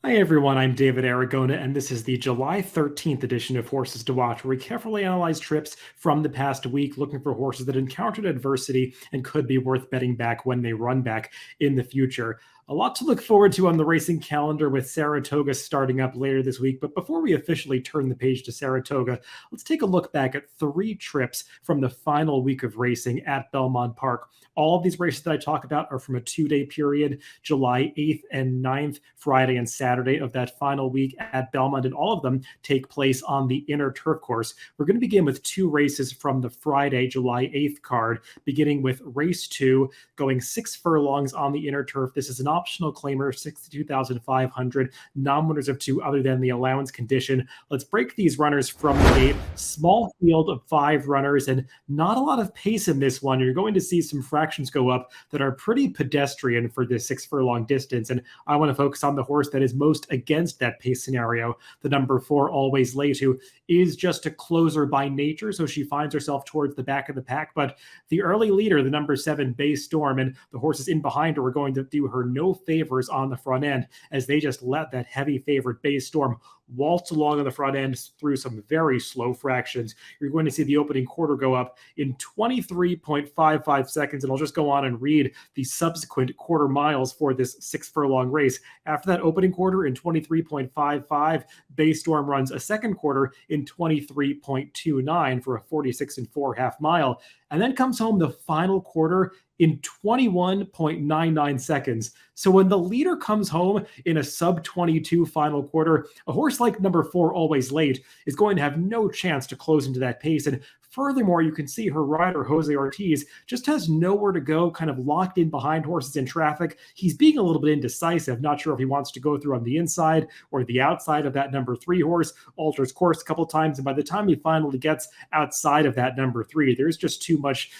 Hi everyone, I'm David Aragona, and this is the July 13th edition of Horses to Watch, where we carefully analyze trips from the past week, looking for horses that encountered adversity and could be worth betting back when they run back in the future. A lot to look forward to on the racing calendar with Saratoga starting up later this week. But before we officially turn the page to Saratoga, let's take a look back at three trips from the final week of racing at Belmont Park. All of these races that I talk about are from a 2-day period, July 8th and 9th, Friday and Saturday of that final week at Belmont, and all of them take place on the inner turf course. We're going to begin with two races from the Friday, July 8th card, beginning with race 2, going 6 furlongs on the inner turf. This is an optional claimer, 62,500, non-winners of 2 other than the allowance condition. Let's break these runners from the gate. Small field of 5 runners and not a lot of pace in this one. You're going to see some fractions go up that are pretty pedestrian for this 6 furlong distance, and I want to focus on the horse that is most against that pace scenario, the number 4, Always Late, who is just a closer by nature, so she finds herself towards the back of the pack. But the early leader, the number 7, Bay Storm, and the horses in behind her are going to do her no favors on the front end, as they just let that heavy favorite Bay Storm waltz along on the front end through some very slow fractions. You're going to see the opening quarter go up in 23.55 seconds, and I'll just go on and read the subsequent quarter miles for this 6 furlong race. After that opening quarter in 23.55, Bay Storm runs a second quarter in 23.29 for a 46 and 4 half mile, and then comes home the final quarter in 21.99 seconds. So when the leader comes home in a sub 22 final quarter, a horse like number 4, Always Late, is going to have no chance to close into that pace. And furthermore, you can see her rider, Jose Ortiz, just has nowhere to go, kind of locked in behind horses in traffic. He's being a little bit indecisive, not sure if he wants to go through on the inside or the outside of that number 3 horse, alters course a couple times, and by the time he finally gets outside of that number 3, there's just too much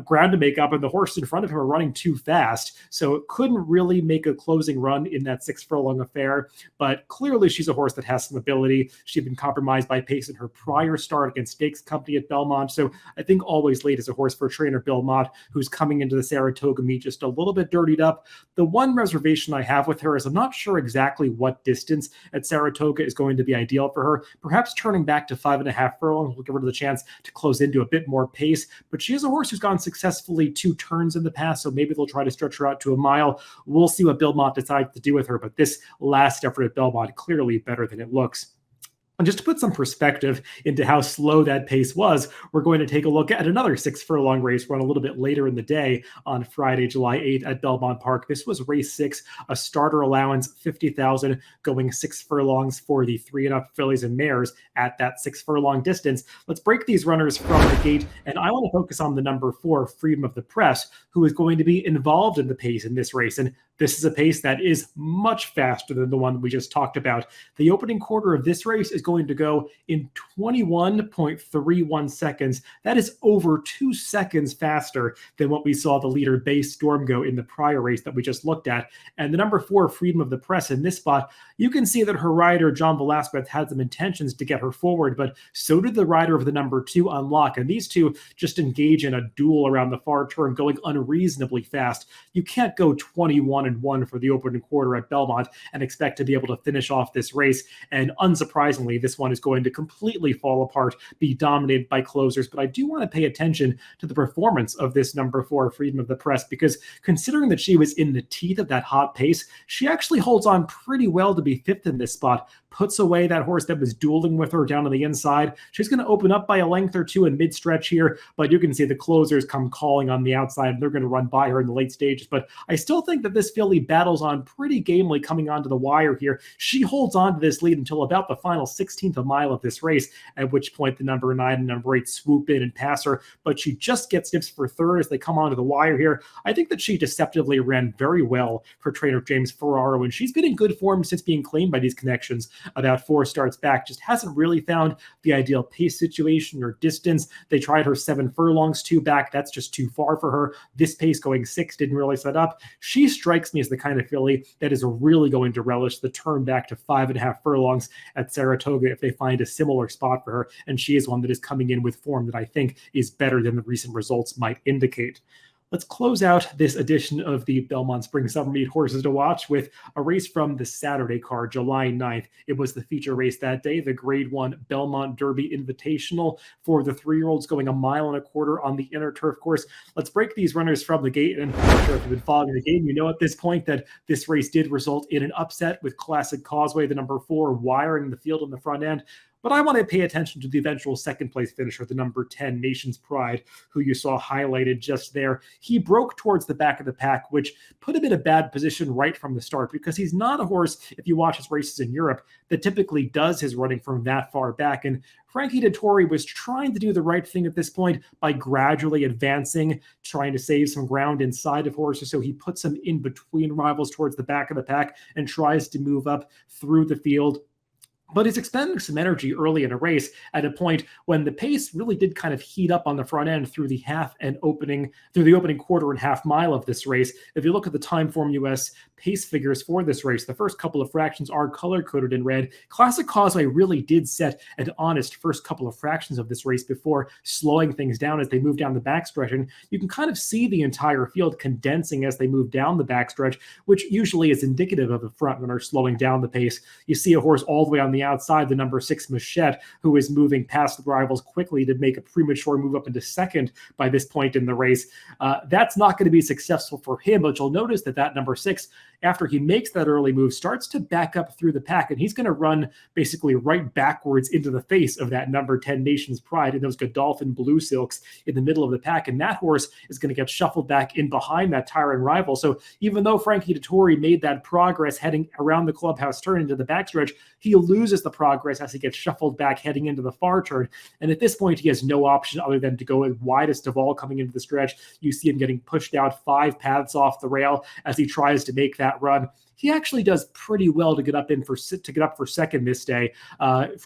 ground to make up, and the horse in front of him are running too fast, so it couldn't really make a closing run in that 6 furlong affair. But clearly she's a horse that has some ability. She'd been compromised by pace in her prior start against Stakes Company at Belmont, so I think Always Late is a horse for trainer Bill Mott, who's coming into the Saratoga meet just a little bit dirtied up. The one reservation I have with her is I'm not sure exactly what distance at Saratoga is going to be ideal for her. Perhaps turning back to 5.5 furlongs will give her the chance to close into a bit more pace, but she is a horse who's gone successfully 2 turns in the past, so maybe they'll try to stretch her out to a mile. We'll see what Belmont decides to do with her, but this last effort at Belmont clearly better than it looks. And just to put some perspective into how slow that pace was, we're going to take a look at another 6 furlong race run a little bit later in the day on Friday, July 8th at Belmont Park. This was race 6, a starter allowance, 50,000, going 6 furlongs for the 3-and-up fillies and mares at that 6 furlong distance. Let's break these runners from the gate, and I want to focus on the number 4, Freedom of the Press, who is going to be involved in the pace in this race. And this is a pace that is much faster than the one we just talked about. The opening quarter of this race is going to go in 21.31 seconds. That is over 2 seconds faster than what we saw the leader Bay Storm go in the prior race that we just looked at. And the number 4, Freedom of the Press, in this spot, you can see that her rider, John Velasquez, had some intentions to get her forward, but so did the rider of the number 2, Unlock. And these two just engage in a duel around the far turn, going unreasonably fast. You can't go 21-1 for the opening quarter at Belmont and expect to be able to finish off this race. And unsurprisingly, this one is going to completely fall apart, be dominated by closers. But I do want to pay attention to the performance of this number 4, Freedom of the Press, because considering that she was in the teeth of that hot pace, she actually holds on pretty well to be 5th in this spot, puts away that horse that was dueling with her down on the inside. She's going to open up by a length or 2 in mid-stretch here, but you can see the closers come calling on the outside, and they're going to run by her in the late stages. But I still think that this filly battles on pretty gamely coming onto the wire here. She holds on to this lead until about the final 16th of a mile of this race, at which point the number 9 and number 8 swoop in and pass her, but she just gets snips for 3rd as they come onto the wire here. I think that she deceptively ran very well for trainer James Ferraro, and she's been in good form since being claimed by these connections about 4 starts back. Just hasn't really found the ideal pace situation or distance. They tried her 7 furlongs 2 back. That's just too far for her. This pace going 6 didn't really set up. She strikes me as the kind of filly that is really going to relish the turn back to 5.5 furlongs at Saratoga if they find a similar spot for her, and she is one that is coming in with form that I think is better than the recent results might indicate. Let's close out this edition of the Belmont Spring Summer Meet Horses to Watch with a race from the Saturday card, July 9th. It was the feature race that day, the Grade 1 Belmont Derby Invitational for the 3-year-olds going 1.25 miles on the inner turf course. Let's break these runners from the gate. And I'm sure if you've been following the game, you know at this point that this race did result in an upset with Classic Causeway, the number 4, wiring the field in the front end. But I want to pay attention to the eventual second place finisher, the number 10, Nation's Pride, who you saw highlighted just there. He broke towards the back of the pack, which put him in a bad position right from the start because he's not a horse, if you watch his races in Europe, that typically does his running from that far back. And Frankie Dettori was trying to do the right thing at this point by gradually advancing, trying to save some ground inside of horses. So he puts him in between rivals towards the back of the pack and tries to move up through the field. But he's expending some energy early in a race at a point when the pace really did kind of heat up on the front end through the opening 1.25 mile of this race. If you look at the Timeform US pace figures for this race, the first couple of fractions are color-coded in red. Classic Causeway really did set an honest first couple of fractions of this race before slowing things down as they move down the backstretch. And you can kind of see the entire field condensing as they move down the backstretch, which usually is indicative of the front runner slowing down the pace. You see a horse all the way on the outside, the number 6 Machette, who is moving past the rivals quickly to make a premature move up into second by this point in the race. That's not going to be successful for him, but you'll notice that number 6, after he makes that early move, starts to back up through the pack, and he's going to run basically right backwards into the face of that number 10 Nation's Pride in those Godolphin Blue Silks in the middle of the pack, and that horse is going to get shuffled back in behind that tiring rival. So even though Frankie Dettori made that progress heading around the clubhouse turn into the backstretch, he loses the progress as he gets shuffled back heading into the far turn. And at this point, he has no option other than to go widest of all coming into the stretch. You see him getting pushed out 5 paths off the rail as he tries to make that run. He actually does pretty well to get up for second this day,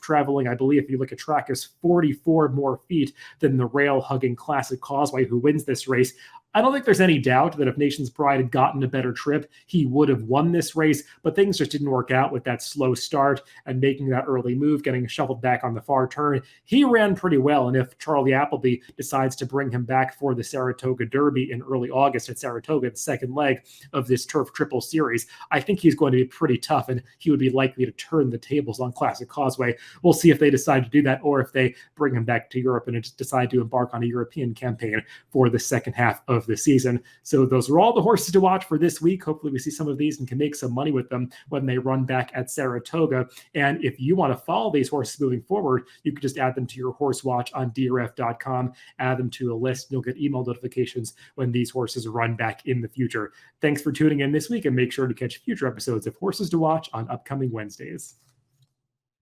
traveling, I believe, if you look at track, is 44 more feet than the rail-hugging Classic Causeway, who wins this race. I don't think there's any doubt that if Nation's Pride had gotten a better trip, he would have won this race, but things just didn't work out with that slow start and making that early move, getting shuffled back on the far turn. He ran pretty well, and if Charlie Appleby decides to bring him back for the Saratoga Derby in early August at Saratoga, the second leg of this Turf Triple Series, I think he's going to be pretty tough, and he would be likely to turn the tables on Classic Causeway. We'll see if they decide to do that, or if they bring him back to Europe and decide to embark on a European campaign for the second half of the season. So those are all the horses to watch for this week. Hopefully we see some of these and can make some money with them when they run back at Saratoga. And if you want to follow these horses moving forward, you can just add them to your horse watch on DRF.com, add them to a list, and you'll get email notifications when these horses run back in the future. Thanks for tuning in this week, and make sure to catch future episodes of Horses to Watch on upcoming Wednesdays.